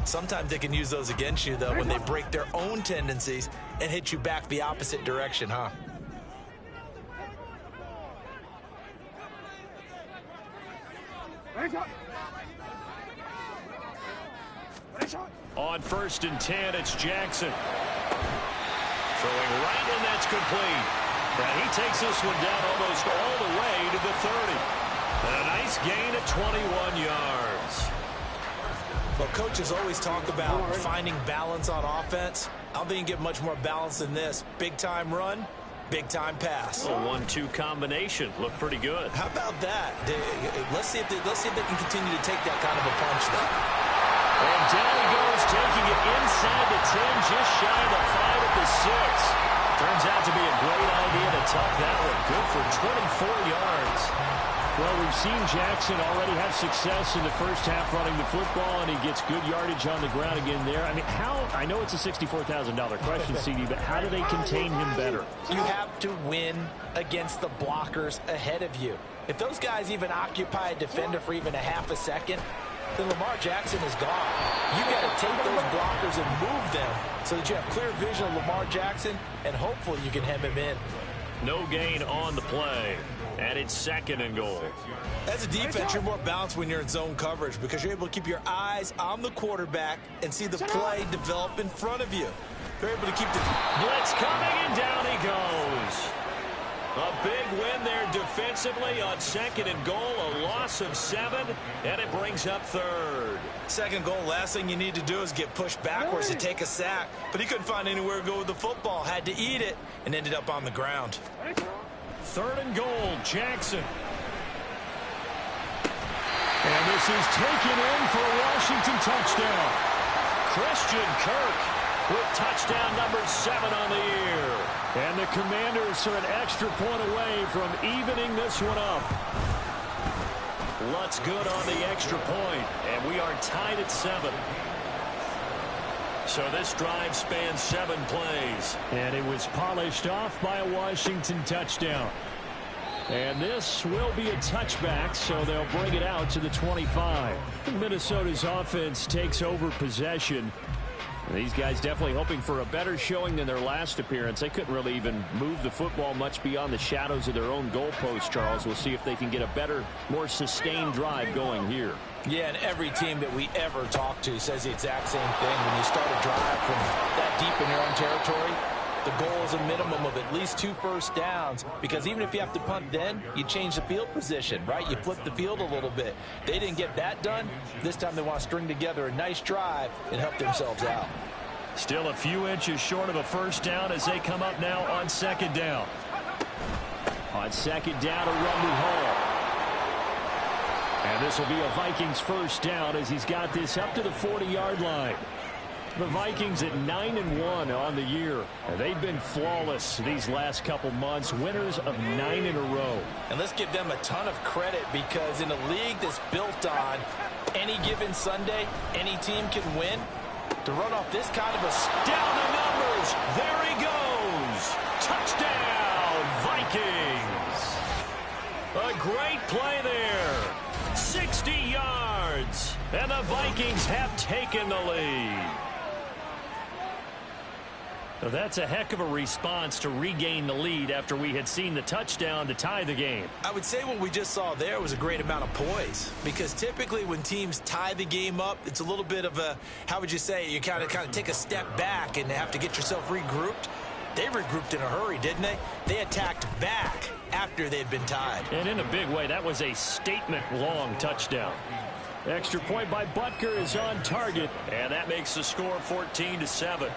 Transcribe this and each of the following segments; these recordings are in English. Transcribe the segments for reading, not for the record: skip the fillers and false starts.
Sometimes they can use those against you, though, when they break their own tendencies and hit you back the opposite direction, huh? On 1st and 10, it's Jackson. Throwing right, and that's complete. And he takes this one down almost all the way to the 30. And a nice gain of 21 yards. Well, coaches always talk about finding balance on offense. I don't think you can get much more balance than this. Big-time run, big-time pass. A 1-2 combination. Looked pretty good. How about that? Let's see if they can continue to take that kind of a punch there. And down he goes, taking it inside the 10, just shy of the 5 at the 6. Turns out to be a great idea to tuck that one. Good for 24 yards. Well, we've seen Jackson already have success in the first half running the football, and he gets good yardage on the ground again there. I mean, I know it's a $64,000 question, CD, but how do they contain him better? You have to win against the blockers ahead of you. If those guys even occupy a defender for even a half a second, then Lamar Jackson is gone. You got to take those blockers and move them so that you have clear vision of Lamar Jackson, and hopefully you can hem him in. No gain on the play. And it's 2nd and goal. As a defense, you're more balanced when you're in zone coverage because you're able to keep your eyes on the quarterback and see the play develop in front of you. They're able to keep the blitz coming, and down he goes. A big win there defensively on 2nd and goal, a loss of 7, and it brings up 3rd. 2nd goal, last thing you need to do is get pushed backwards to take a sack. But he couldn't find anywhere to go with the football, had to eat it, and ended up on the ground. 3rd and goal, Jackson. And this is taken in for a Washington touchdown. Christian Kirk with touchdown number 7 on the year. And the Commanders are an extra point away from evening this one up. Lutz good on the extra point, and we are tied at 7. So this drive spans 7 plays. And it was polished off by a Washington touchdown. And this will be a touchback, so they'll bring it out to the 25. Minnesota's offense takes over possession. These guys definitely hoping for a better showing than their last appearance. They couldn't really even move the football much beyond the shadows of their own goalpost, Charles. We'll see if they can get a better, more sustained drive going here. Yeah, and every team that we ever talk to says the exact same thing. When you start a drive from that deep in your own territory, the goal is a minimum of at least 2 first downs, because even if you have to punt then, you change the field position, right? You flip the field a little bit. They didn't get that done. This time they want to string together a nice drive and help themselves out. Still a few inches short of a first down as they come up now on 2nd down. On 2nd down, a run to Hall. And this will be a Vikings first down as he's got this up to the 40-yard line. The Vikings at 9-1 on the year. And they've been flawless these last couple months, winners of 9 in a row. And let's give them a ton of credit, because in a league that's built on any given Sunday, any team can win. To run off this kind of a down the numbers, there he goes. Touchdown, Vikings. A great play there. 60 yards, and the Vikings have taken the lead. So that's a heck of a response to regain the lead after we had seen the touchdown to tie the game. I would say what we just saw there was a great amount of poise, because typically when teams tie the game up, it's a little bit of a, how would you say, you kind of take a step back and have to get yourself regrouped. They regrouped in a hurry, didn't they? They attacked back after they had been tied. And in a big way, that was a statement-long touchdown. Extra point by Butker is on target, and that makes the score 14-7.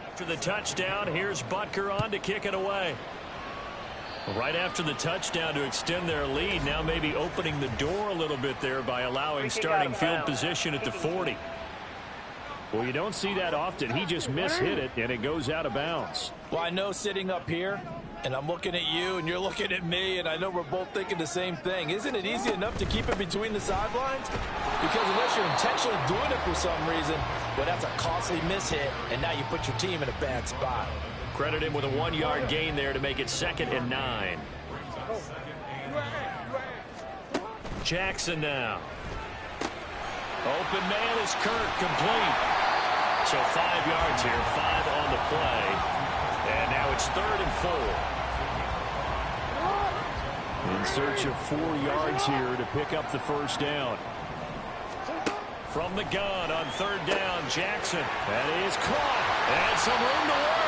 After the touchdown, here's Butker on to kick it away. Right after the touchdown to extend their lead, now maybe opening the door a little bit there by allowing starting field position at the 40. Well, you don't see that often. He just mishit it, and it goes out of bounds. Well, I know sitting up here, and I'm looking at you, and you're looking at me, and I know we're both thinking the same thing. Isn't it easy enough to keep it between the sidelines? Because unless you're intentionally doing it for some reason, well, that's a costly mishit, and now you put your team in a bad spot. Credit him with a 1-yard gain there to make it 2nd and 9. Jackson now. Open man is Kirk, complete. So 5 yards here, 5 on the play. And now it's 3rd and 4. In search of 4 yards here to pick up the first down. From the gun on 3rd down, Jackson. That is caught. And some room to work.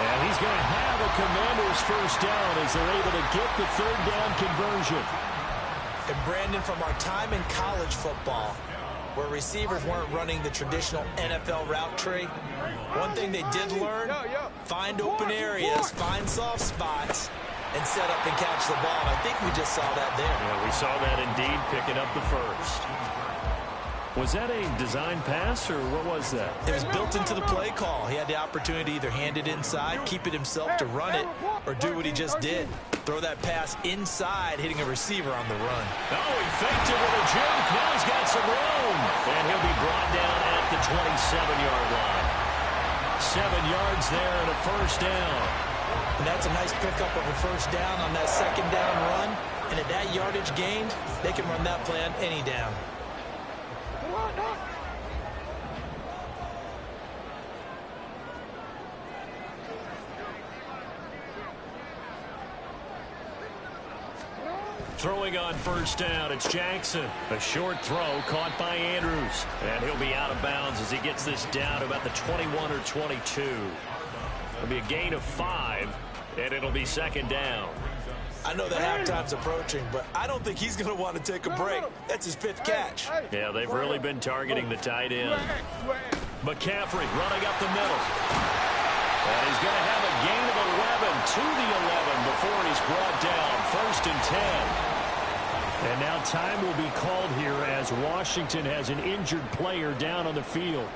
And he's going to have a Commanders first down as they're able to get the 3rd down conversion. And Brandon, from our time in college football, where receivers weren't running the traditional NFL route tree, one thing they did learn, find open areas, find soft spots, and set up and catch the ball. And I think we just saw that there. Yeah, we saw that indeed, picking up the first. Was that a design pass, or what was that? It was built into the play call. He had the opportunity to either hand it inside, keep it himself to run it, or do what he just did. Throw that pass inside, hitting a receiver on the run. Oh, he faked it with a juke. Now he's got some room. And he'll be brought down at the 27-yard line. 7 yards there and a first down. And that's a nice pickup of a first down on that 2nd down run. And at that yardage gained, they can run that play on any down. Throwing on first down, it's Jackson. A short throw caught by Andrews. And he'll be out of bounds as he gets this down to about the 21 or 22. It'll be a gain of 5, and it'll be 2nd down. I know that halftime's approaching, but I don't think he's going to want to take a break. That's his 5th catch. Yeah, they've really been targeting the tight end. McCaffrey running up the middle. And he's going to have a gain of 11 to the 11 before he's brought down. 1st and 10. And now time will be called here as Washington has an injured player down on the field.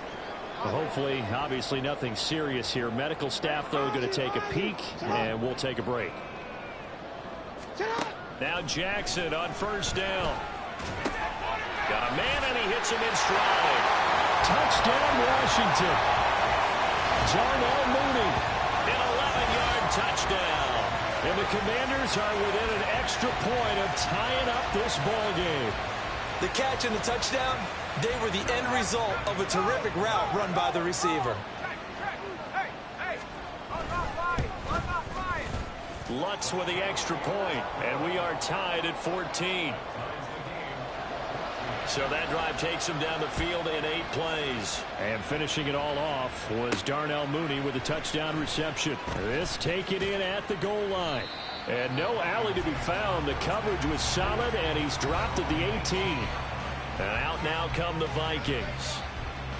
Well, hopefully, obviously nothing serious here. Medical staff, though, going to take a peek, and we'll take a break. Now Jackson on first down. Got a man, and he hits him in stride. Touchdown, Washington. Darnell Mooney. An 11-yard touchdown. And the Commanders are within an extra point of tying up this ball game. The catch and the touchdown, they were the end result of a terrific route run by the receiver. Lutz with the extra point, and we are tied at 14. So that drive takes him down the field in 8 plays. And finishing it all off was Darnell Mooney with a touchdown reception. This taken in at the goal line. And no alley to be found. The coverage was solid, and he's dropped at the 18. And out now come the Vikings.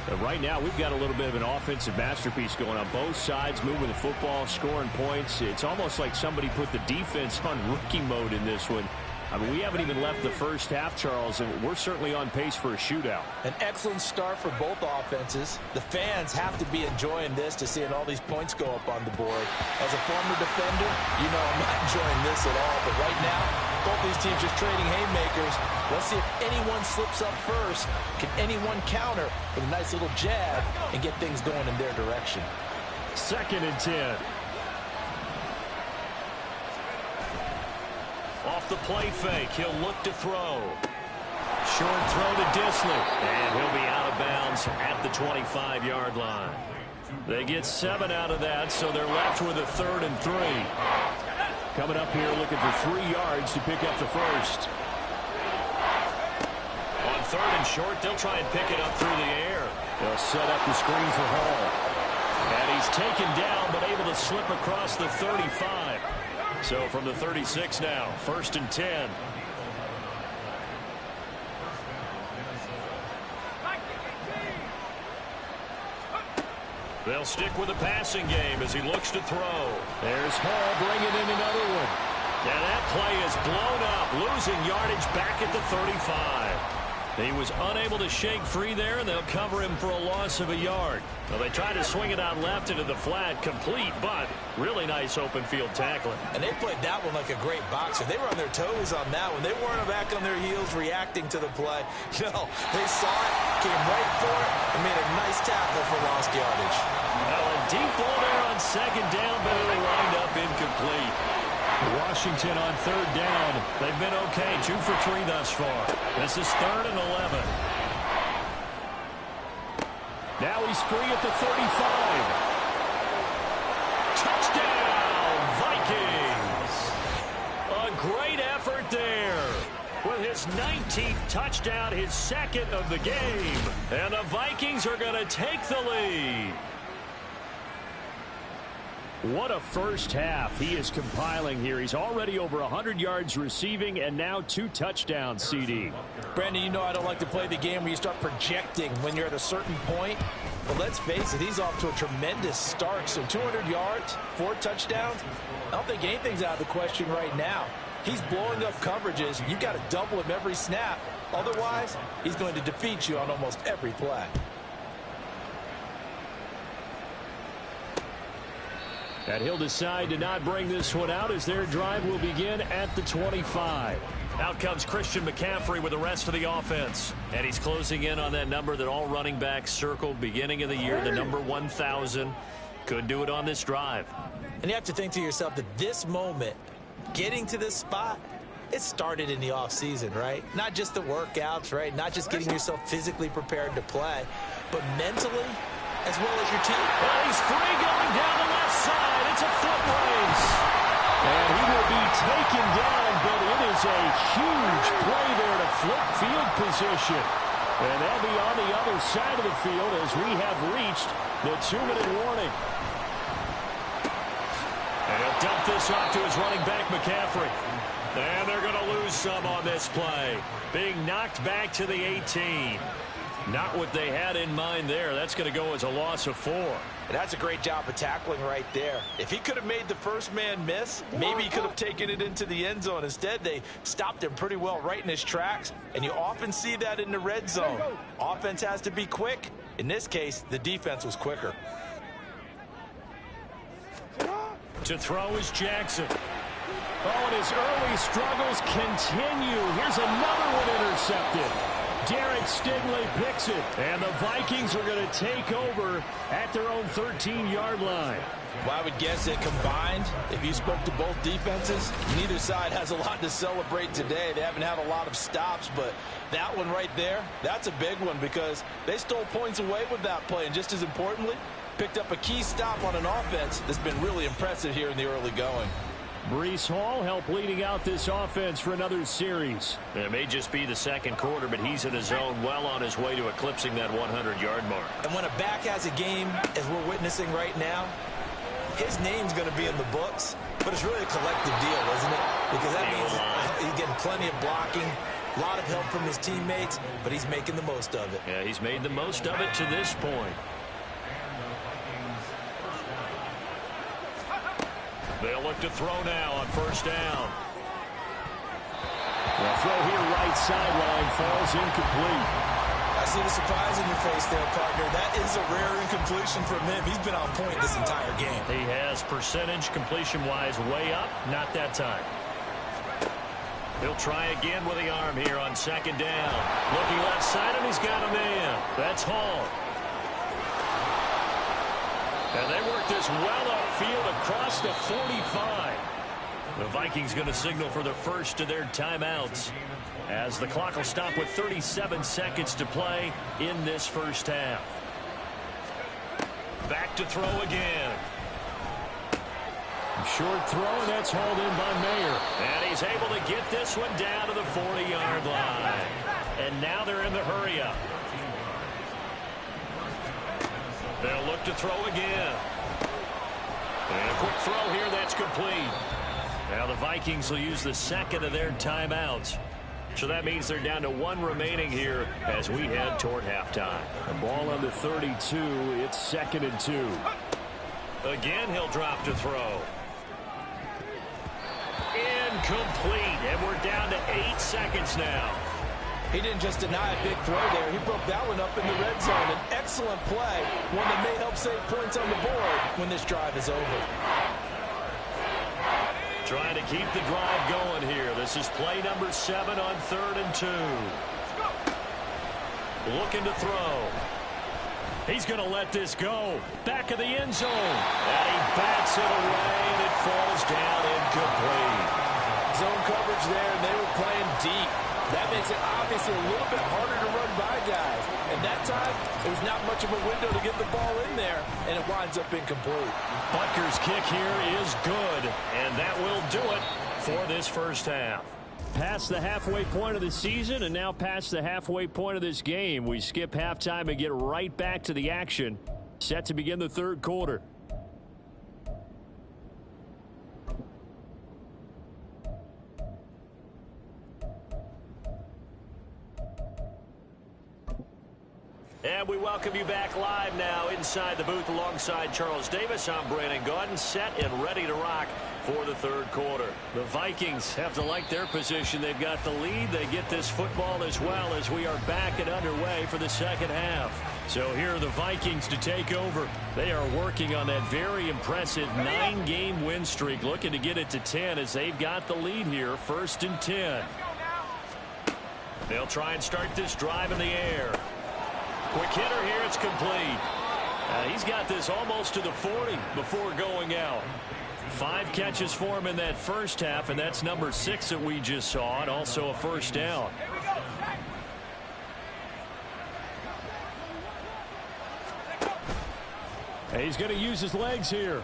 But right now, we've got a little bit of an offensive masterpiece going on both sides, moving the football, scoring points. It's almost like somebody put the defense on rookie mode in this one. I mean, we haven't even left the first half, Charles, and we're certainly on pace for a shootout. An excellent start for both offenses. The fans have to be enjoying this to seeing all these points go up on the board. As a former defender, you know I'm not enjoying this at all. But right now, both these teams just trading haymakers. Let's see if anyone slips up first. Can anyone counter with a nice little jab and get things going in their direction? 2nd and 10. Off the play fake, he'll look to throw. Short throw to Disley, and he'll be out of bounds at the 25-yard line. They get 7 out of that, so they're left with a 3rd and 3. Coming up here looking for 3 yards to pick up the first. On 3rd and short, they'll try and pick it up through the air. They'll set up the screen for Hall. And he's taken down, but able to slip across the 35. So from the 36 now, 1st and 10. They'll stick with the passing game as he looks to throw. There's Hall bringing in another one. And that play is blown up, losing yardage back at the 35. He was unable to shake free there, and they'll cover him for a loss of a yard. Well, they tried to swing it out left into the flat, complete, but really nice open field tackling. And they played that one like a great boxer. They were on their toes on that one. They weren't back on their heels reacting to the play. No, they saw it, came right for it, and made a nice tackle for lost yardage. Well, a deep ball there on second down, but it'll wind up incomplete. Washington on third down. They've been okay, 2 for 3 thus far. This is 3rd and 11. Now he's free at the 35. Touchdown, Vikings! A great effort there. With his 19th touchdown, his 2nd of the game. And the Vikings are going to take the lead. What a first half he is compiling here. He's already over 100 yards receiving and now 2 touchdowns, CD. Brandon, you know I don't like to play the game where you start projecting when you're at a certain point. But let's face it, he's off to a tremendous start. So 200 yards, 4 touchdowns. I don't think anything's out of the question right now. He's blowing up coverages. You've got to double him every snap. Otherwise, he's going to defeat you on almost every play. And he'll decide to not bring this one out as their drive will begin at the 25. Out comes Christian McCaffrey with the rest of the offense. And he's closing in on that number that all running backs circled beginning of the year, the number 1,000. Could do it on this drive. And you have to think to yourself that this moment, getting to this spot, it started in the offseason, right? Not just the workouts, right? Not just getting yourself physically prepared to play, but mentally as well as your team. Well, he's free going down the left side. It's a foot race. And he will be taken down, but it is a huge play there to flip field position. And they'll be on the other side of the field as we have reached the 2-minute warning. And he'll dump this off to his running back, McCaffrey. And they're going to lose some on this play. Being knocked back to the 18. Not what they had in mind there. That's going to go as a loss of 4. And that's a great job of tackling right there. If he could have made the first man miss, maybe he could have taken it into the end zone. Instead, they stopped him pretty well right in his tracks, and you often see that in the red zone. Offense has to be quick. In this case, the defense was quicker. To throw is Jackson. Oh, and his early struggles continue. Here's another one intercepted. Derek Stingley picks it, and the Vikings are going to take over at their own 13-yard line. Well, I would guess that combined, if you spoke to both defenses, neither side has a lot to celebrate today. They haven't had a lot of stops, but that one right there, that's a big one because they stole points away with that play, and just as importantly, picked up a key stop on an offense that's been really impressive here in the early going. Breece Hall helped leading out this offense for another series. It may just be the second quarter, but he's in his zone, well on his way to eclipsing that 100-yard mark. And when a back has a game, as we're witnessing right now, his name's going to be in the books, but it's really a collective deal, isn't it? Because that means he's getting plenty of blocking, a lot of help from his teammates, but he's making the most of it. Yeah, he's made the most of it to this point. They'll look to throw now on first down. The throw here right sideline falls incomplete. I see the surprise in your face there, partner. That is a rare incompletion from him. He's been on point this entire game. He has percentage completion-wise way up. Not that time. He'll try again with the arm here on second down. Looking left side, and he's got a man. That's Hall. And they work this well upfield across the 45. The Vikings going to signal for the first of their timeouts as the clock will stop with 37 seconds to play in this first half. Back to throw again. Short throw, and that's hauled in by Mayer. And he's able to get this one down to the 40-yard line. And now they're in the hurry-up. They'll look to throw again. And a quick throw here, that's complete. Now the Vikings will use the second of their timeouts. So that means they're down to 1 remaining here as we head toward halftime. The ball on the 32, it's 2nd and 2. Again, he'll drop to throw. Incomplete, and we're down to 8 seconds now. He didn't just deny a big throw there. He broke that one up in the red zone. An excellent play, one that may help save points on the board when this drive is over. Trying to keep the drive going here. This is play number 7 on 3rd and 2. Looking to throw. He's going to let this go. Back of the end zone. And he bats it away, and it falls down incomplete. Zone coverage there, and they were playing deep. That makes it obviously a little bit harder to run by guys. And that time, it was not much of a window to get the ball in there, and it winds up incomplete. Butker's kick here is good, and that will do it for this first half. Past the halfway point of the season and now past the halfway point of this game. We skip halftime and get right back to the action. Set to begin the third quarter. And we welcome you back live now inside the booth alongside Charles Davis. I'm Brandon Gaudin, set and ready to rock for the third quarter. The Vikings have to like their position. They've got the lead. They get this football as well as we are back and underway for the second half. So here are the Vikings to take over. They are working on that very impressive 9-game win streak, looking to get it to 10 as they've got the lead here, 1st and 10. They'll try and start this drive in the air. Quick hitter here, it's complete. He's got this almost to the 40 before going out. 5 catches for him in that first half, and that's number 6 that we just saw, and also a first down. And he's going to use his legs here.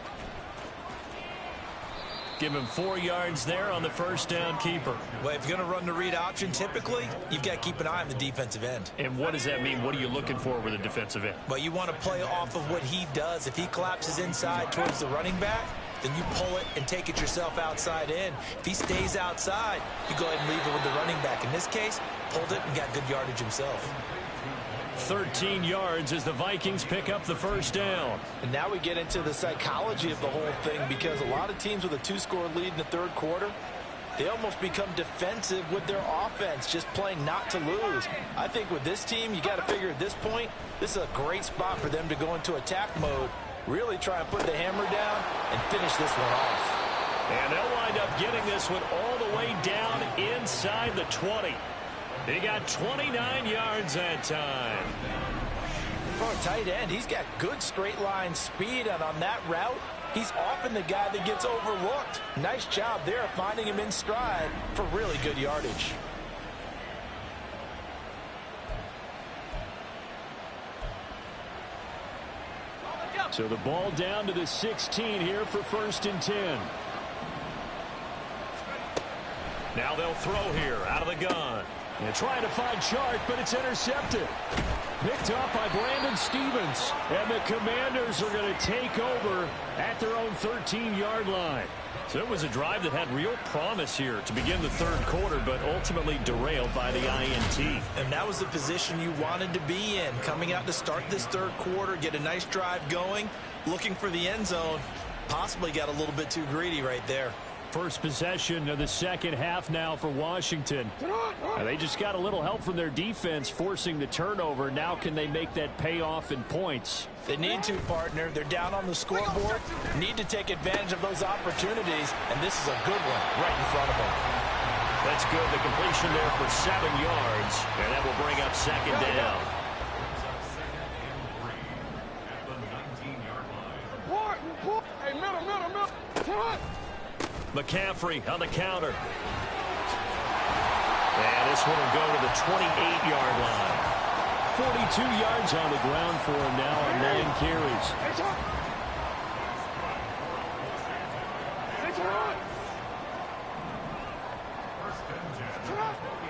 Give him 4 yards there on the first down keeper. Well, if you're going to run the read option, typically, you've got to keep an eye on the defensive end. And what does that mean? What are you looking for with a defensive end? Well, you want to play off of what he does. If he collapses inside towards the running back, then you pull it and take it yourself outside in. If he stays outside, you go ahead and leave it with the running back. In this case, pulled it and got good yardage himself. 13 yards as the Vikings pick up the first down. And now we get into the psychology of the whole thing, because a lot of teams with a 2-score lead in the third quarter, they almost become defensive with their offense, just playing not to lose. I think with this team, you got to figure at this point, this is a great spot for them to go into attack mode, really try and put the hammer down and finish this one off. And they'll wind up getting this one all the way down inside the 20. He got 29 yards that time. For a tight end, he's got good straight line speed, and on that route, he's often the guy that gets overlooked. Nice job there finding him in stride for really good yardage. So the ball down to the 16 here for 1st and 10. Now they'll throw here out of the gun. They're trying to find Chark, but it's intercepted. Picked up by Brandon Stevens. And the Commanders are going to take over at their own 13-yard line. So it was a drive that had real promise here to begin the third quarter, but ultimately derailed by the INT. And that was the position you wanted to be in, coming out to start this third quarter, get a nice drive going, looking for the end zone. Possibly got a little bit too greedy right there. First possession of the second half now for Washington. And they just got a little help from their defense forcing the turnover. Now can they make that pay off in points? They need to, partner. They're down on the scoreboard. Need to take advantage of those opportunities, and this is a good one right in front of them. That's good. The completion there for 7 yards, and that will bring up second down. Hey, middle. McCaffrey on the counter. And this one will go to the 28-yard line. 42 yards on the ground for him now on 9 carries.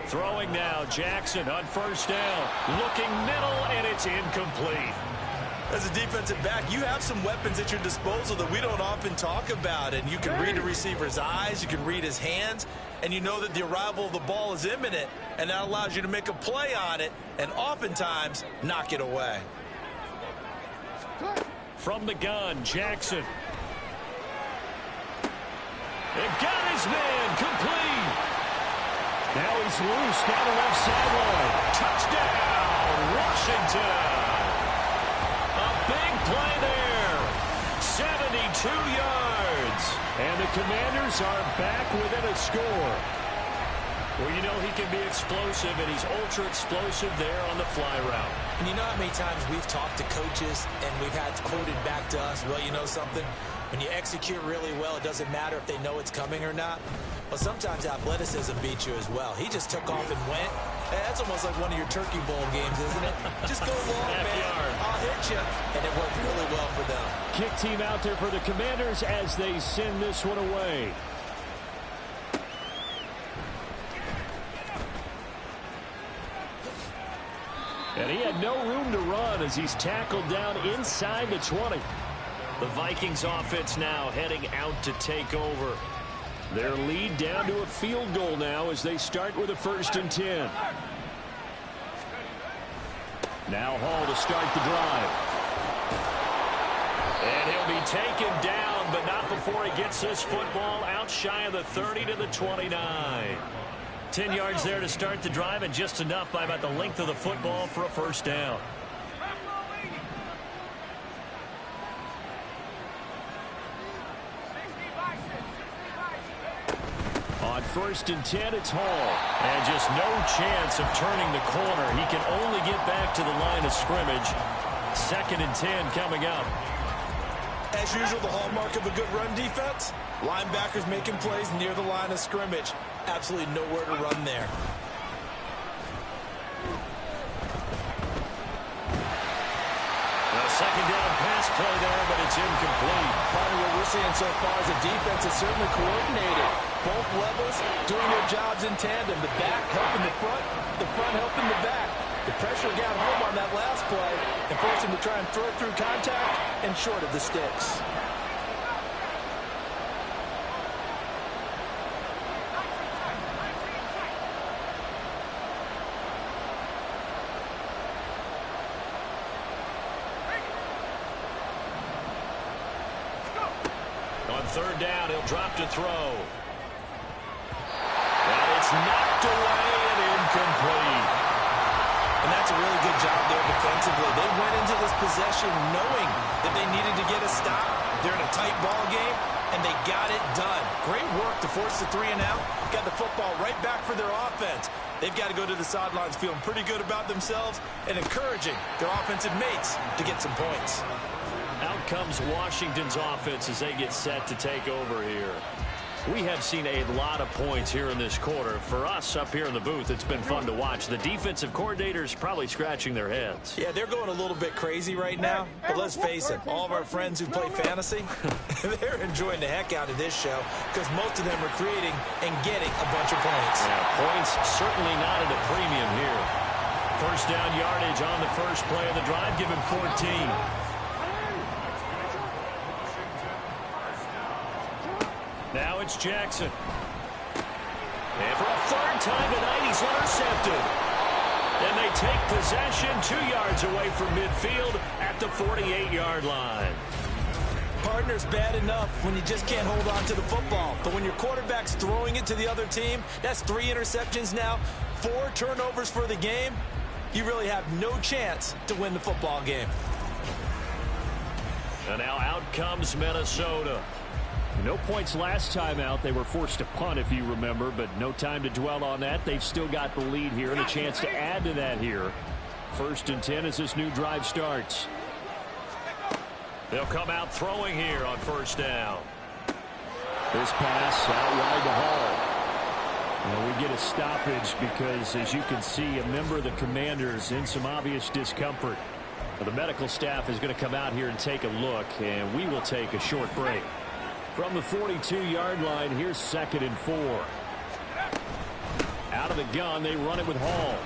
Throwing now, Jackson on first down. Looking middle, and it's incomplete. As a defensive back, you have some weapons at your disposal that we don't often talk about. And you can read the receiver's eyes, you can read his hands, and you know that the arrival of the ball is imminent, and that allows you to make a play on it and oftentimes knock it away. From the gun, Jackson. And got his man complete. Now he's loose down the left sideline. Touchdown, Washington. A big play there. 72 yards. And the Commanders are back within a score. Well, you know he can be explosive, and he's ultra explosive there on the fly route. And you know how many times we've talked to coaches and we've had quoted back to us, well, you know something? When you execute really well, it doesn't matter if they know it's coming or not. Well, sometimes athleticism beats you as well. He just took off and went. That's almost like one of your Turkey Bowl games, isn't it? Just go long, man. I'll hit you. And it worked really well for them. Kick team out there for the Commanders as they send this one away. And he had no room to run as he's tackled down inside the 20. The Vikings offense now heading out to take over. Their lead down to a field goal now as they start with a 1st and 10. Now Hall to start the drive. And he'll be taken down, but not before he gets this football out shy of the 30 to the 29. 10 yards there to start the drive, and just enough by about the length of the football for a 1st down. On 1st and 10, it's Hall. And just no chance of turning the corner. He can only get back to the line of scrimmage. 2nd and 10 coming up. As usual, the hallmark of a good run defense, linebackers making plays near the line of scrimmage. Absolutely nowhere to run there. A 2nd down pass play there, but it's incomplete. Part of what we're seeing so far is a defense is certainly coordinated. Both levels doing their jobs in tandem. The back helping the front helping the back. The pressure got home on that last play and forced him to try and throw through contact and short of the sticks. On 3rd down, he'll drop to throw. And it's knocked away and incomplete. And that's a really good job there defensively. They went into this possession knowing that they needed to get a stop. They're in a tight ball game, and they got it done. Great work to force the 3 and out. Got the football right back for their offense. They've got to go to the sidelines feeling pretty good about themselves and encouraging their offensive mates to get some points. Out comes Washington's offense as they get set to take over here. We have seen a lot of points here in this quarter. For us up here in the booth, it's been fun to watch. The defensive coordinators probably scratching their heads. Yeah, they're going a little bit crazy right now. But let's face it, all of our friends who play fantasy, they're enjoying the heck out of this show because most of them are creating and getting a bunch of points. Yeah, points certainly not at a premium here. 1st down yardage on the first play of the drive, give him 14. Now it's Jackson. And for a 3rd time tonight, he's intercepted. And they take possession 2 yards away from midfield at the 48-yard line. Partner's bad enough when you just can't hold on to the football. But when your quarterback's throwing it to the other team, that's 3 interceptions now, 4 turnovers for the game. You really have no chance to win the football game. And now out comes Minnesota. No points last time out. They were forced to punt, if you remember, but no time to dwell on that. They've still got the lead here and a chance to add to that here. 1st and 10 as this new drive starts. They'll come out throwing here on 1st down. This pass out wide to Hall. Well, we get a stoppage because, as you can see, a member of the Commanders in some obvious discomfort. Well, the medical staff is going to come out here and take a look, and we will take a short break. From the 42-yard line, here's 2nd and 4. Out of the gun, they run it with Hall.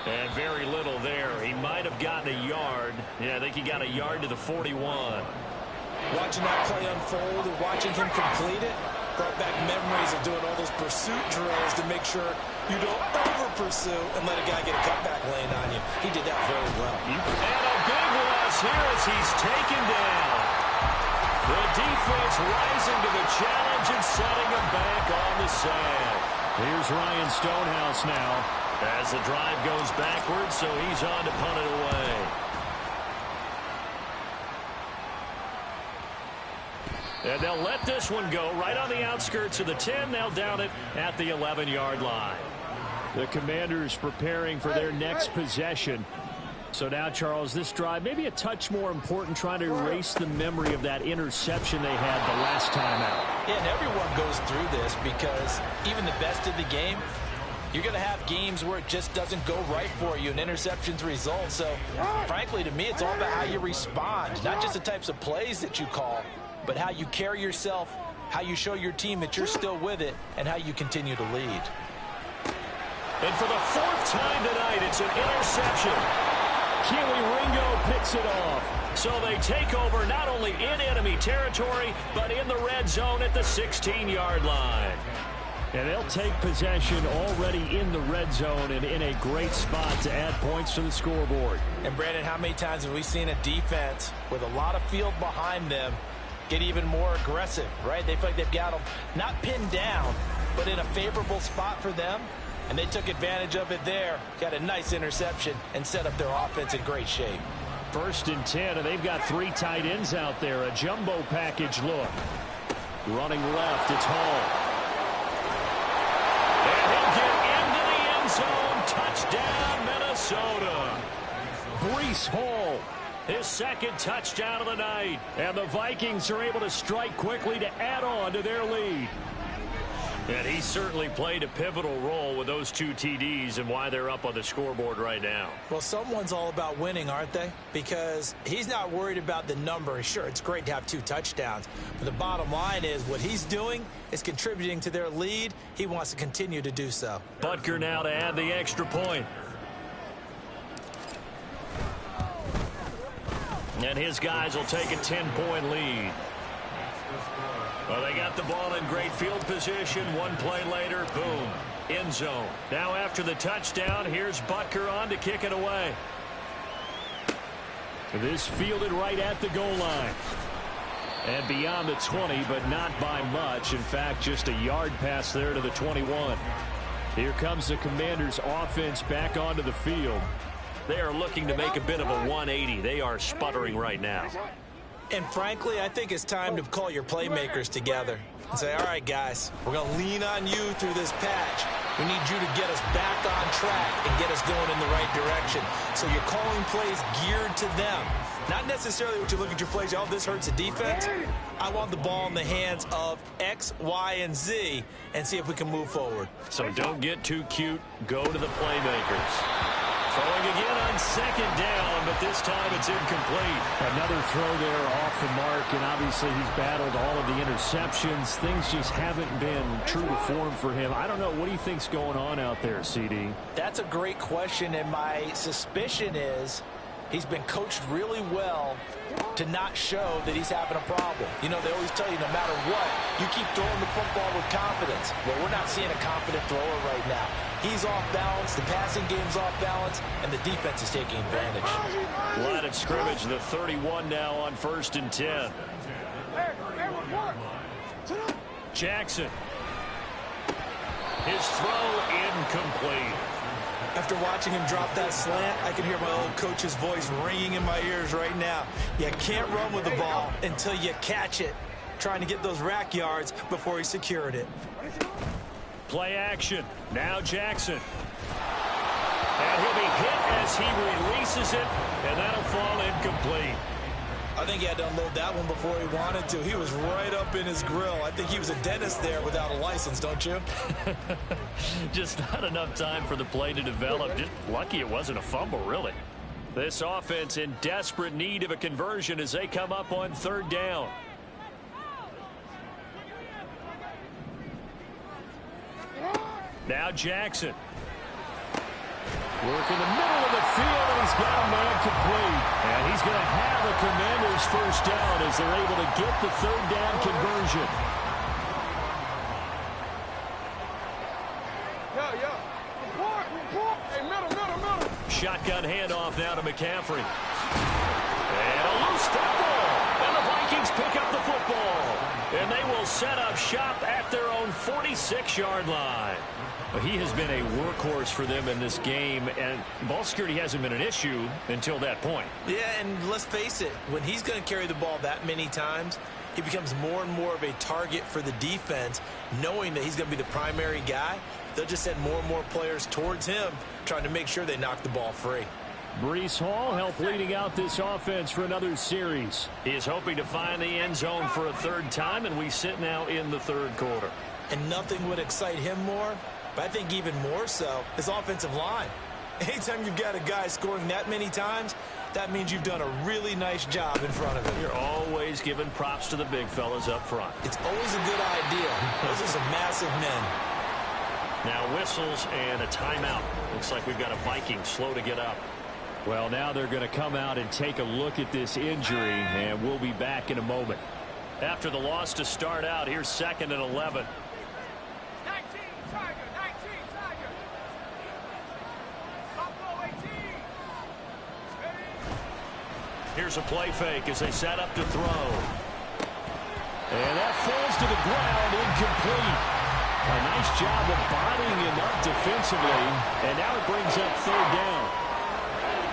And very little there. He might have gotten a yard. Yeah, I think he got a yard to the 41. Watching that play unfold and watching him complete it brought back memories of doing all those pursuit drills to make sure you don't over-pursue and let a guy get a cutback lane on you. He did that very well. And a big loss here as he's taken down. The defense rising to the challenge and setting him back on the sand. Here's Ryan Stonehouse now. As the drive goes backwards, so he's on to punt it away. And they'll let this one go right on the outskirts of the 10. They'll down it at the 11-yard line. The Commanders preparing for their next possession. So now, Charles, this drive maybe a touch more important, trying to erase the memory of that interception they had the last time out. Yeah, and everyone goes through this because even the best of the game, you're going to have games where it just doesn't go right for you and interceptions result. So, frankly, to me, it's all about how you respond, not just the types of plays that you call, but how you carry yourself, how you show your team that you're still with it, and how you continue to lead. And for the 4th time tonight, it's an interception. Keely Ringo picks it off. So they take over not only in enemy territory, but in the red zone at the 16-yard line. And they'll take possession already in the red zone and in a great spot to add points to the scoreboard. And, Brandon, how many times have we seen a defense with a lot of field behind them get even more aggressive, right? They feel like they've got them not pinned down, but in a favorable spot for them. And they took advantage of it there, got a nice interception, and set up their offense in great shape. 1st and 10, and they've got 3 tight ends out there. A jumbo package look. Running left, it's Hall. And he'll get into the end zone. Touchdown, Minnesota. Breece Hall. His 2nd touchdown of the night. And the Vikings are able to strike quickly to add on to their lead. And he certainly played a pivotal role with those 2 TDs and why they're up on the scoreboard right now. Well, someone's all about winning, aren't they? Because he's not worried about the number. Sure, it's great to have 2 touchdowns. But the bottom line is what he's doing is contributing to their lead. He wants to continue to do so. Butker now to add the extra point. And his guys will take a 10-point lead. Well, they got the ball in great field position. 1 play later, boom, end zone. Now after the touchdown, here's Butker on to kick it away. This fielded right at the goal line. And beyond the 20, but not by much. In fact, just a yard pass there to the 21. Here comes the Commanders' offense back onto the field. They are looking to make a bit of a 180. They are sputtering right now. And frankly, I think it's time to call your playmakers together and say, all right, guys, we're going to lean on you through this patch. We need you to get us back on track and get us going in the right direction. So you're calling plays geared to them. Not necessarily what you look at your plays, oh, this hurts the defense. I want the ball in the hands of X, Y, and Z and see if we can move forward. So don't get too cute. Go to the playmakers. Throwing again on 2nd down, but this time it's incomplete. Another throw there off the mark, and obviously he's battled all of the interceptions. Things just haven't been true to form for him. I don't know. What do you think's going on out there, CD? That's a great question, and my suspicion is he's been coached really well to not show that he's having a problem. You know, they always tell you no matter what, you keep throwing the football with confidence. Well, we're not seeing a confident thrower right now. He's off balance, the passing game's off balance, and the defense is taking advantage. Line of scrimmage, the 31 now on 1st and 10. Jackson. His throw incomplete. After watching him drop that slant, I can hear my old coach's voice ringing in my ears right now. You can't run with the ball until you catch it, trying to get those rack yards before he secured it. Play action. Now Jackson. And he'll be hit as he releases it, and that'll fall incomplete. I think he had to unload that one before he wanted to. He was right up in his grill. I think he was a dentist there without a license, don't you? Just not enough time for the play to develop. Just lucky it wasn't a fumble, really. This offense in desperate need of a conversion as they come up on 3rd down. Now Jackson. Work in the middle of the field, and he's got a man complete. And he's going to have the Commanders' 1st down as they're able to get the 3rd down conversion. Report. Hey, middle. Shotgun handoff now to McCaffrey. And a loose football. And the Vikings pick up the football. And they will set up shop at their own own 46-yard line. He has been a workhorse for them in this game, and ball security hasn't been an issue until that point. Yeah, and let's face it, when he's going to carry the ball that many times, he becomes more and more of a target for the defense, knowing that he's going to be the primary guy. They'll just send more and more players towards him, trying to make sure they knock the ball free. Breece Hall helped leading out this offense for another series. He is hoping to find the end zone for a third time, and we sit now in the third quarter. And nothing would excite him more, but I think even more so, his offensive line. Anytime you've got a guy scoring that many times, that means you've done a really nice job in front of him. You're always giving props to the big fellas up front. It's always a good idea. Those are some massive men. Now whistles and a timeout. Looks like we've got a Viking slow to get up. Well, now they're going to come out and take a look at this injury, and we'll be back in a moment. After the loss to start out, here's 2nd and 11. 19, Tiger, 19, Tiger. Buffalo 18. Here's a play fake as they set up to throw. And that falls to the ground, incomplete. A nice job of bodying him up defensively, and now it brings up 3rd down.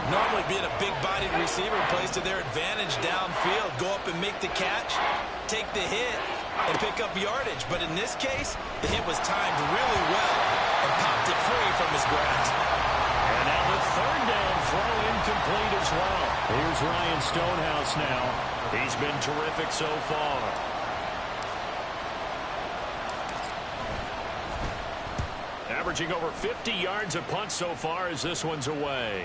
Normally being a big-bodied receiver plays to their advantage downfield. Go up and make the catch, take the hit, and pick up yardage. But in this case, the hit was timed really well and popped it free from his grasp. And now the 3rd down throw incomplete as well. Here's Ryan Stonehouse now. He's been terrific so far. Averaging over 50 yards a punt so far as this one's away.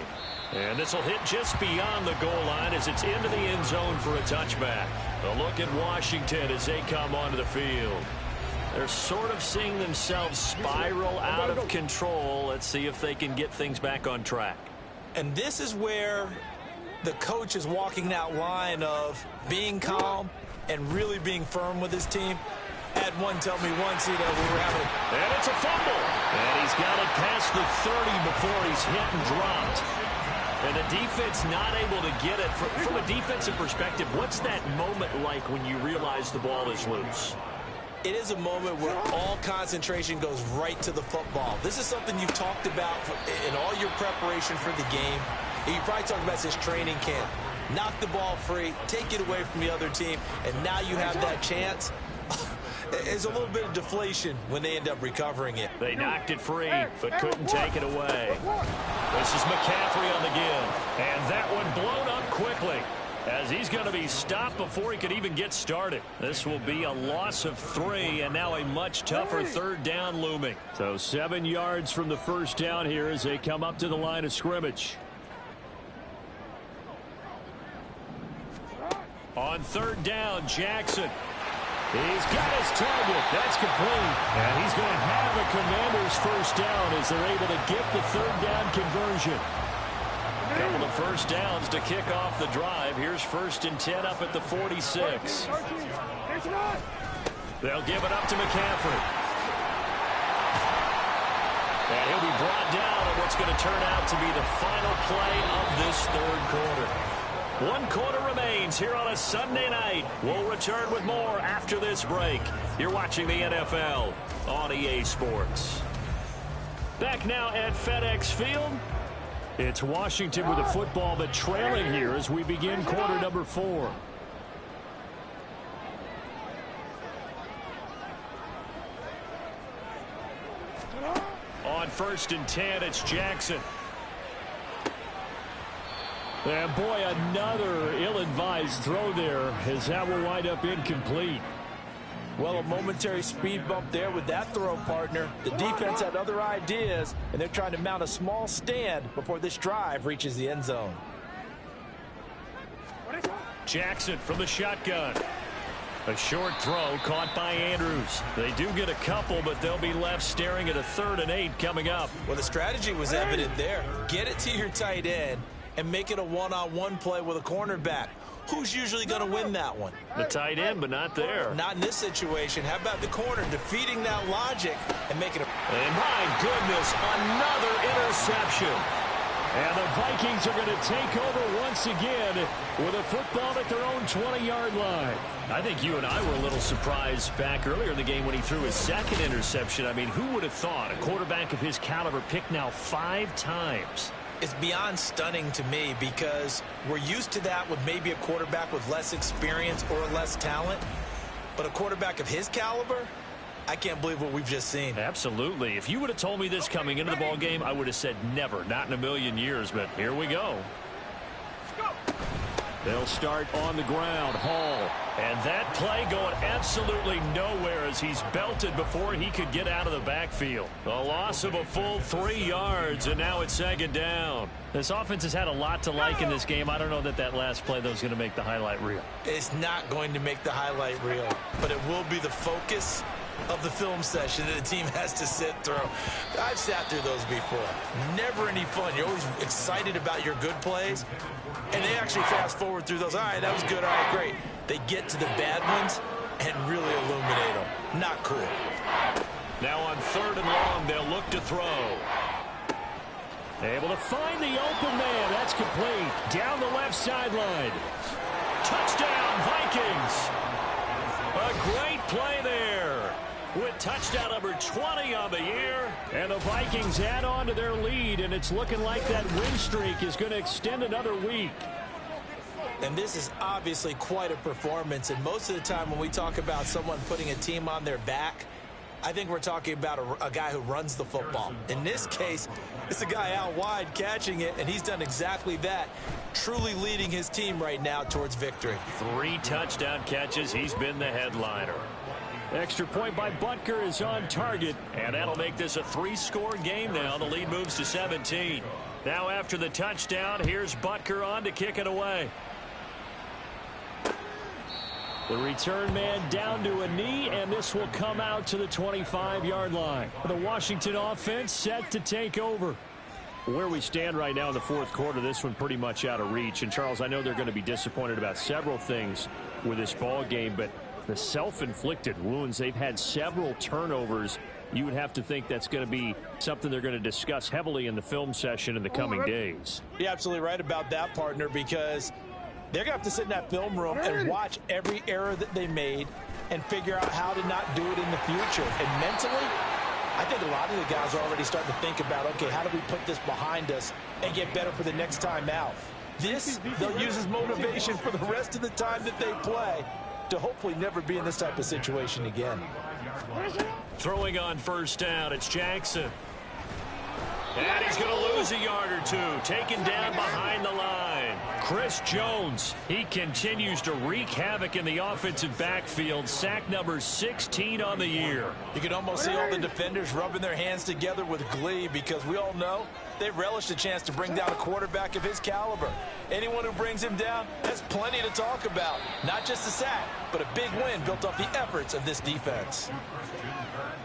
And this will hit just beyond the goal line as it's into the end zone for a touchback. A look at Washington as they come onto the field. They're sort of seeing themselves spiral out of control. Let's see if they can get things back on track. And this is where the coach is walking that line of being calm and really being firm with his team. I had one tell me once, we were having And it's a fumble. And he's got it past the 30 before he's hit and dropped. And the defense not able to get it. From a defensive perspective, what's that moment like when you realize the ball is loose? It is a moment where all concentration goes right to the football. This is something you've talked about in all your preparation for the game. You probably talked about this training camp. Knock the ball free, take it away from the other team, and now you have that chance. There's a little bit of deflation when they end up recovering it. They knocked it free, but couldn't take it away. This is McCaffrey on the give. And that one blown up quickly as he's going to be stopped before he could even get started. This will be a loss of 3, and now a much tougher 3rd down looming. So 7 yards from the 1st down here as they come up to the line of scrimmage. On 3rd down, Jackson. He's got his target. That's complete. And he's going to have a Commanders 1st down as they're able to get the 3rd down conversion. Couple of 1st downs to kick off the drive. Here's 1st and 10 up at the 46. They'll give it up to McCaffrey. And he'll be brought down on what's going to turn out to be the final play of this 3rd quarter. 1 quarter remains here on a Sunday night. We'll return with more after this break. You're watching the NFL on EA Sports. Back now at FedEx Field. It's Washington with the football, but trailing here as we begin quarter number 4. On 1st and 10, it's Jackson. And boy, another ill-advised throw there as that will wind up incomplete. Well, a momentary speed bump there with that throw, partner. The defense had other ideas, and they're trying to mount a small stand before this drive reaches the end zone. Jackson from the shotgun. A short throw caught by Andrews. They do get a couple, but they'll be left staring at a 3rd and 8 coming up. Well, the strategy was evident there. Get it to your tight end and make it a one-on-one play with a cornerback. Who's usually going to win that one? The tight end, but not there. Not in this situation. How about the corner defeating that logic and making it? And my goodness, another interception. And the Vikings are going to take over once again with a football at their own 20-yard line. I think you and I were a little surprised back earlier in the game when he threw his second interception. I mean, who would have thought a quarterback of his caliber picked now 5 times? It's beyond stunning to me because we're used to that with maybe a quarterback with less experience or less talent. But a quarterback of his caliber, I can't believe what we've just seen. Absolutely. If you would have told me this coming into the ball game, I would have said never, not in a million years. But here we go. They'll start on the ground. Hall. And that play going absolutely nowhere as he's belted before he could get out of the backfield. A loss of a full 3 yards, and now it's second down. This offense has had a lot to like in this game. I don't know that last play, though, is going to make the highlight reel. It's not going to make the highlight reel, but it will be the focus of the film session that the team has to sit through. I've sat through those before. Never any fun. You're always excited about your good plays, and they actually fast forward through those. All right, that was good. All right, great. They get to the bad ones and really illuminate them. Not cool. Now on 3rd and long, they'll look to throw. Able to find the open man. That's complete. Down the left sideline. Touchdown, Vikings. A great play there with touchdown number 20 on the year. And the Vikings add on to their lead, and it's looking like that win streak is going to extend another week. And this is obviously quite a performance. And most of the time when we talk about someone putting a team on their back, I think we're talking about a guy who runs the football. In this case, it's a guy out wide catching it, and he's done exactly that, truly leading his team right now towards victory. 3 touchdown catches. He's been the headliner. Extra point by Butker is on target. And that'll make this a 3-score game now. The lead moves to 17. Now after the touchdown, here's Butker on to kick it away. The return man down to a knee, and this will come out to the 25-yard line. The Washington offense set to take over. Where we stand right now in the 4th quarter, this one pretty much out of reach. And, Charles, I know they're going to be disappointed about several things with this ball game, but the self-inflicted wounds, they've had several turnovers. You would have to think that's going to be something they're going to discuss heavily in the film session in the coming days. You're absolutely right about that, partner, because they're going to have to sit in that film room and watch every error that they made and figure out how to not do it in the future. And mentally, I think a lot of the guys are already starting to think about, okay, how do we put this behind us and get better for the next time out? This, they'll use as motivation for the rest of the time that they play to hopefully never be in this type of situation again. Throwing on 1st down, it's Jackson. And he's going to lose a yard or 2, taken down behind the line. Chris Jones, he continues to wreak havoc in the offensive backfield. Sack number 16 on the year. You can almost see all the defenders rubbing their hands together with glee because we all know they relish the chance to bring down a quarterback of his caliber. Anyone who brings him down, that's plenty to talk about. Not just a sack, but a big win built off the efforts of this defense.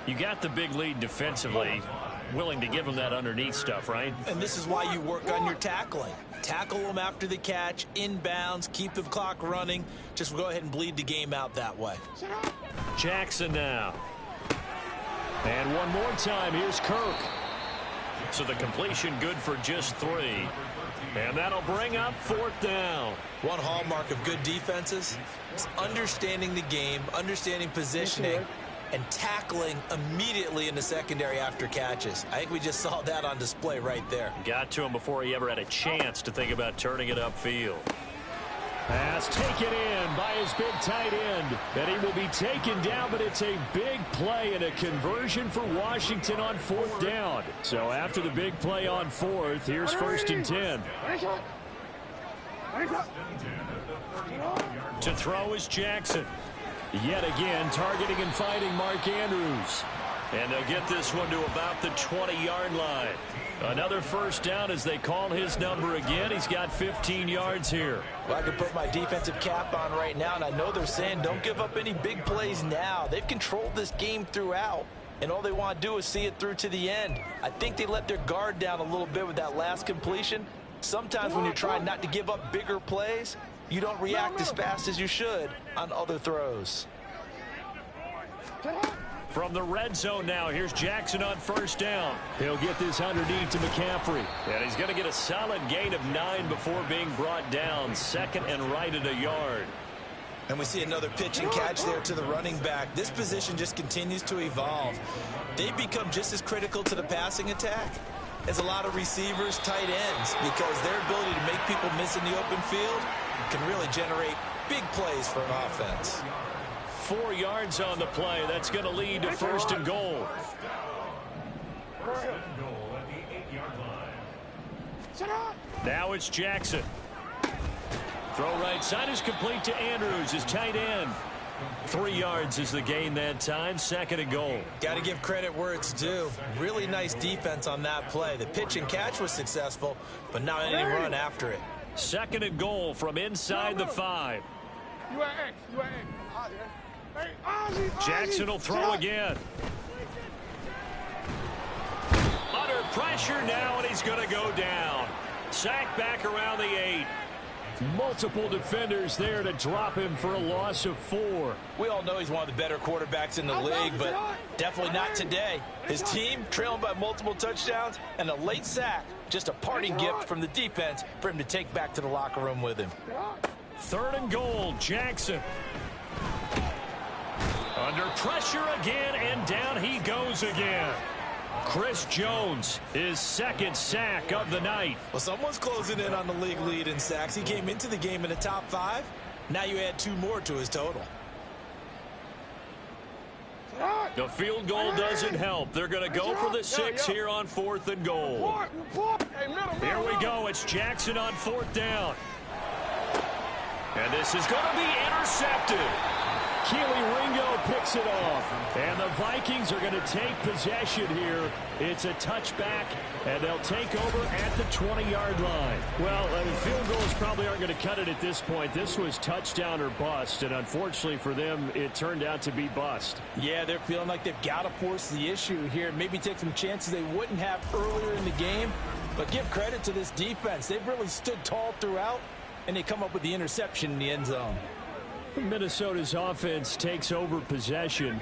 You got the big lead defensively. Willing to give them that underneath stuff, right? And this is why you work on your tackling. Tackle them after the catch, inbounds, keep the clock running. Just go ahead and bleed the game out that way. Jackson now. And one more time, here's Kirk. So the completion good for just 3. And that'll bring up 4th down. One hallmark of good defenses is understanding the game, understanding positioning, and tackling immediately in the secondary after catches. I think we just saw that on display right there. Got to him before he ever had a chance to think about turning it upfield. Pass taken in by his big tight end. And he will be taken down, but it's a big play and a conversion for Washington on 4th down. So after the big play on 4th, here's 1st and 10. To throw is Jackson. Yet again, targeting and finding Mark Andrews. And they'll get this one to about the 20-yard line. Another 1st down as they call his number again. He's got 15 yards here. Well, I can put my defensive cap on right now, and I know they're saying don't give up any big plays now. They've controlled this game throughout, and all they want to do is see it through to the end. I think they let their guard down a little bit with that last completion. Sometimes when you're trying not to give up bigger plays, you don't react as fast as you should on other throws. From the red zone now, here's Jackson on first down. He'll get this underneath to McCaffrey. And he's going to get a solid gain of 9 before being brought down. Second and right at a yard. And we see another pitch and catch there to the running back. This position just continues to evolve. They've become just as critical to the passing attack as a lot of receivers, tight ends, because their ability to make people miss in the open field can really generate big plays for an offense. 4 yards on the play. That's going to lead to first and goal. Now it's Jackson. Throw right side is complete to Andrews, his tight end. 3 yards is the gain that time. Second and goal. Got to give credit where it's due. Really nice defense on that play. The pitch and catch was successful, but not any run after it. Second and goal from inside the 5. Jackson will throw again. Under pressure now, and he's going to go down. Sack back around the 8. Multiple defenders there to drop him for a loss of 4. We all know he's one of the better quarterbacks in the league, but definitely not today. His team trailing by multiple touchdowns and a late sack. Just a parting gift from the defense for him to take back to the locker room with him. Third and goal, Jackson. Under pressure again, and down he goes again. Chris Jones, his second sack of the night. Well, someone's closing in on the league lead in sacks. He came into the game in the top 5. Now you add 2 more to his total. The field goal doesn't help. They're going to go for the 6 here on 4th and goal. Here we go. It's Jackson on 4th down. And this is going to be intercepted. Keely Ringo picks it off. And the Vikings are going to take possession here. It's a touchback, and they'll take over at the 20-yard line. Well, field goals probably aren't going to cut it at this point. This was touchdown or bust, and unfortunately for them, it turned out to be bust. Yeah, they're feeling like they've got to force the issue here. Maybe take some chances they wouldn't have earlier in the game. But give credit to this defense. They've really stood tall throughout, and they come up with the interception in the end zone. Minnesota's offense takes over possession.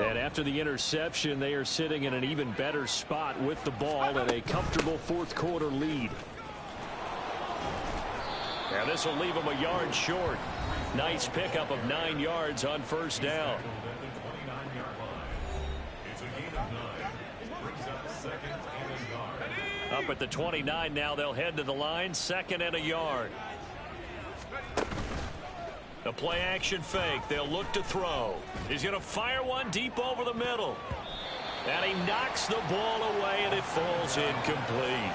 And after the interception, they are sitting in an even better spot with the ball and a comfortable 4th quarter lead. And this will leave them a yard short. Nice pickup of 9 yards on first down. Up at the 29 now, they'll head to the line, 2nd and a yard. The play action fake. They'll look to throw. He's going to fire one deep over the middle. And he knocks the ball away, and it falls incomplete.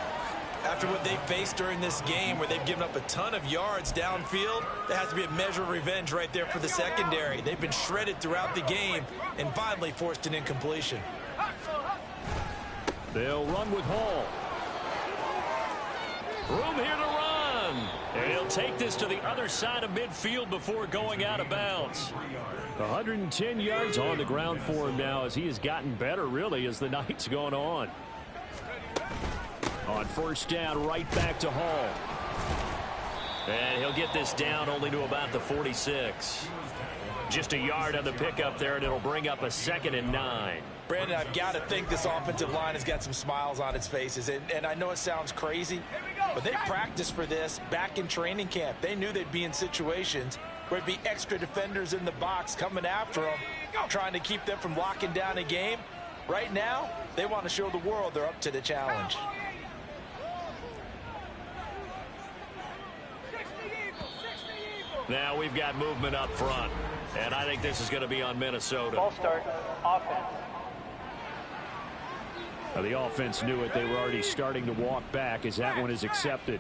After what they faced during this game where they've given up a ton of yards downfield, there has to be a measure of revenge right there for the secondary. They've been shredded throughout the game and finally forced an incompletion. They'll run with Hall. Room here to run. And he'll take this to the other side of midfield before going out of bounds. 110 yards on the ground for him now as he has gotten better, really, as the night's going on. On first down, right back to Hall. And he'll get this down only to about the 46. Just a yard on the pickup there, and it'll bring up a 2nd and 9. Brandon, I've got to think this offensive line has got some smiles on its faces. And I know it sounds crazy, but they practiced for this back in training camp. They knew they'd be in situations where it'd be extra defenders in the box coming after them, trying to keep them from locking down a game. Right now, they want to show the world they're up to the challenge. Now we've got movement up front, and I think this is going to be on Minnesota. Ball start, offense. The offense knew it. They were already starting to walk back as that one is accepted.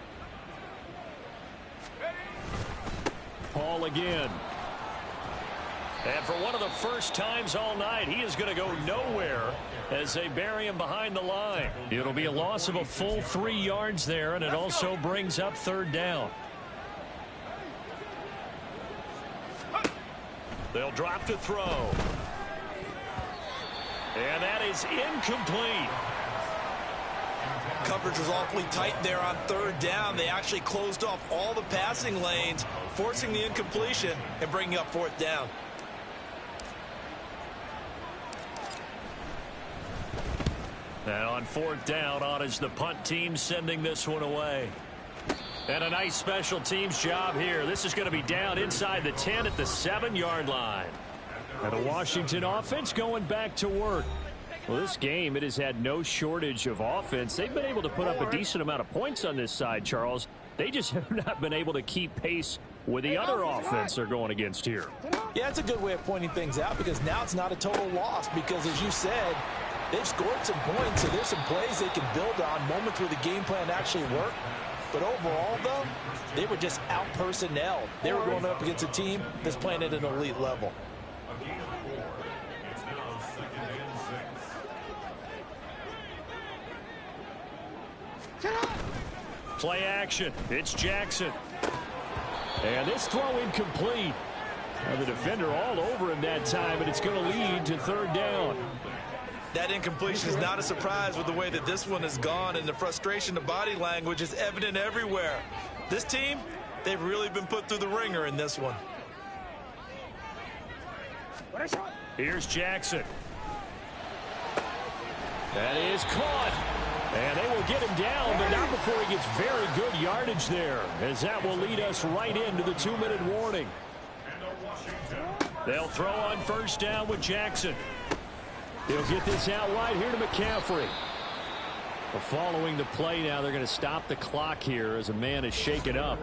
Hall again. And for one of the first times all night, he is going to go nowhere as they bury him behind the line. It'll be a loss of a full 3 yards there, and it also brings up 3rd down. They'll drop to throw. And that is incomplete. Coverage was awfully tight there on 3rd down. They actually closed off all the passing lanes, forcing the incompletion and bringing up 4th down. And on 4th down, on is the punt team sending this one away. And a nice special teams job here. This is going to be down inside the 10 at the 7-yard line. And the Washington offense going back to work. Well, this game, it has had no shortage of offense. They've been able to put up a decent amount of points on this side, Charles. They just have not been able to keep pace with the other offense they're going against here. Yeah, it's a good way of pointing things out because now it's not a total loss because, as you said, they've scored some points, so there's some plays they can build on, moments where the game plan actually worked. But overall, though, they were just out-personnel. They were going up against a team that's playing at an elite level. Play action. It's Jackson. And this throw incomplete. Now the defender all over him that time, and it's going to lead to 3rd down. That incompletion is not a surprise with the way that this one has gone, and the frustration, the body language is evident everywhere. This team, they've really been put through the ringer in this one. Here's Jackson. That is caught. And they will get him down, but not before he gets very good yardage there, as that will lead us right into the 2-minute warning. They'll throw on 1st down with Jackson. He'll get this out wide here to McCaffrey. Well, following the play now, they're going to stop the clock here as a man is shaken up.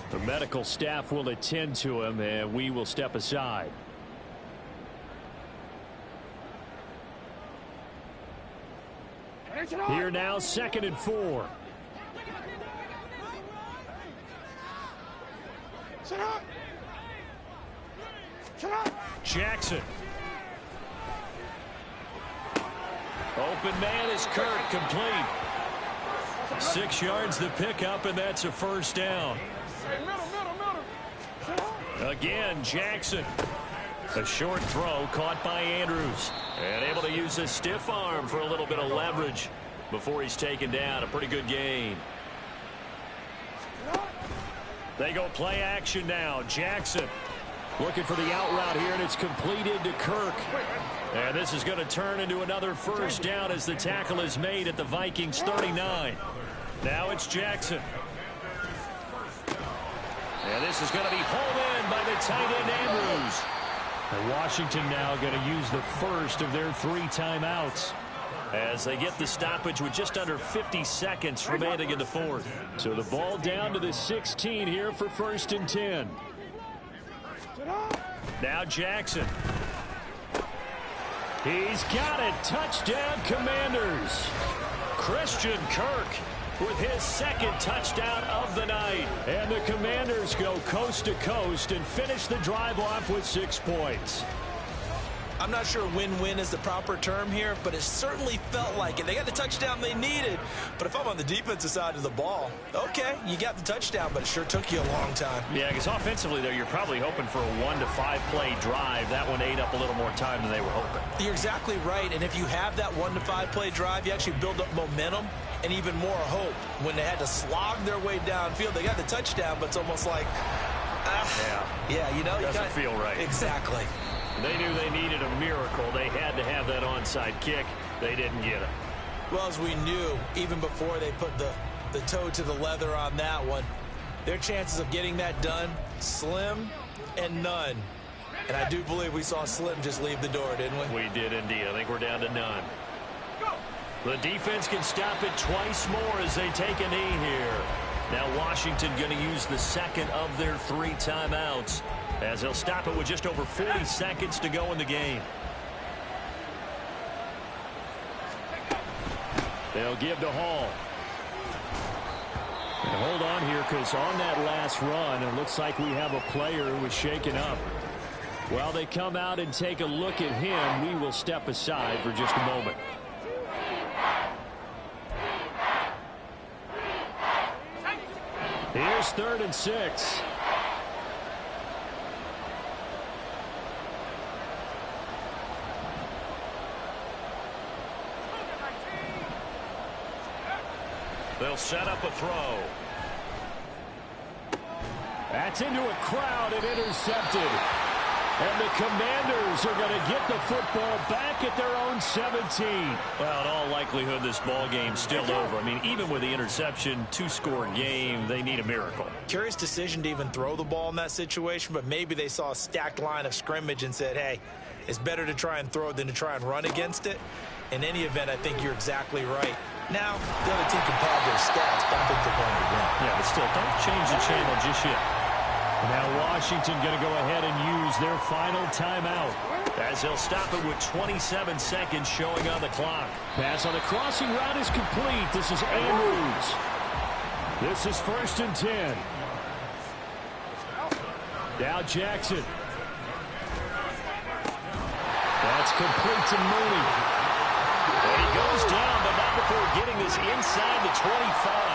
The medical staff will attend to him, and we will step aside. Here now, 2nd and 4. Jackson. Open man is Kirk, complete. 6 yards the pickup, and that's a 1st down. Again, Jackson. A short throw caught by Andrews. And able to use his stiff arm for a little bit of leverage before he's taken down. A pretty good gain. They go play action now. Jackson looking for the out route here, and it's completed to Kirk. And this is going to turn into another 1st down as the tackle is made at the Vikings 39. Now it's Jackson. And this is going to be hauled in by the tight end Andrews. And Washington now going to use the first of their 3 timeouts. As they get the stoppage with just under 50 seconds remaining in the 4th. So the ball down to the 16 here for 1st and 10. Now Jackson. He's got it. Touchdown, Commanders. Christian Kirk with his 2nd touchdown of the night. And the Commanders go coast to coast and finish the drive off with 6 points. I'm not sure win-win is the proper term here, but it certainly felt like it. They got the touchdown they needed, but if I'm on the defensive side of the ball, okay, you got the touchdown, but it sure took you a long time. Yeah, because offensively, though, you're probably hoping for a 1 to 5 play drive. That one ate up a little more time than they were hoping. You're exactly right, and if you have that 1 to 5 play drive, you actually build up momentum and even more hope. When they had to slog their way downfield, they got the touchdown, but it's almost like, yeah, you know, doesn't feel right. Exactly. They knew they needed a miracle. They had to have that onside kick. They didn't get it. Well, as we knew, even before they put the toe to the leather on that one, their chances of getting that done, slim and none. And I do believe we saw Slim just leave the door, didn't we? We did indeed. I think we're down to none. The defense can stop it twice more as they take a knee here. Now Washington going to use the 2nd of their 3 timeouts, as they'll stop it with just over 40 seconds to go in the game. They'll give to Hall. And hold on here, because on that last run, it looks like we have a player who was shaken up. While they come out and take a look at him, we will step aside for just a moment. Here's 3rd and 6. They'll set up a throw. That's into a crowd and intercepted. And the Commanders are going to get the football back at their own 17. Well, in all likelihood, this ball game's still over. I mean, even with the interception, two-score game, they need a miracle. Curious decision to even throw the ball in that situation, but maybe they saw a stacked line of scrimmage and said, hey, it's better to try and throw it than to try and run against it. In any event, I think you're exactly right. Now, the other team can pad their stats, but I think they're going to win. Yeah, but still, don't change the channel just yet. Now Washington going to go ahead and use their final timeout. As they'll stop it with 27 seconds showing on the clock. Pass on the crossing route is complete. This is Andrews. This is 1st and 10. Now Jackson. That's complete to Mooney. And he goes down, but not before getting this inside the 25.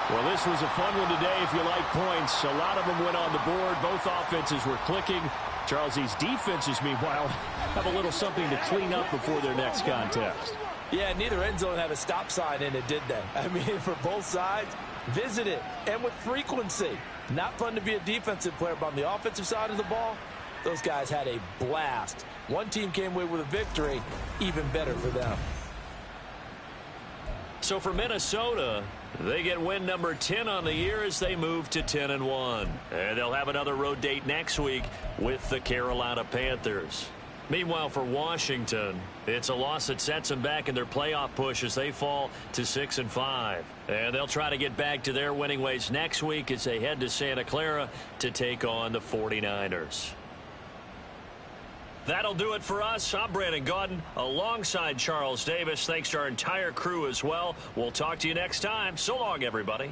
Well, this was a fun one today if you like points. A lot of them went on the board. Both offenses were clicking. Charles, these defenses, meanwhile, have a little something to clean up before their next contest. Yeah, neither end zone had a stop sign in it, did they? I mean, for both sides, visit it, and with frequency. Not fun to be a defensive player, but on the offensive side of the ball, those guys had a blast. One team came away with a victory, even better for them. So for Minnesota, they get win number 10 on the year as they move to 10-1. And they'll have another road date next week with the Carolina Panthers. Meanwhile, for Washington, it's a loss that sets them back in their playoff push as they fall to 6-5. And they'll try to get back to their winning ways next week as they head to Santa Clara to take on the 49ers. That'll do it for us. I'm Brandon Gaudin alongside Charles Davis. Thanks to our entire crew as well. We'll talk to you next time. So long, everybody.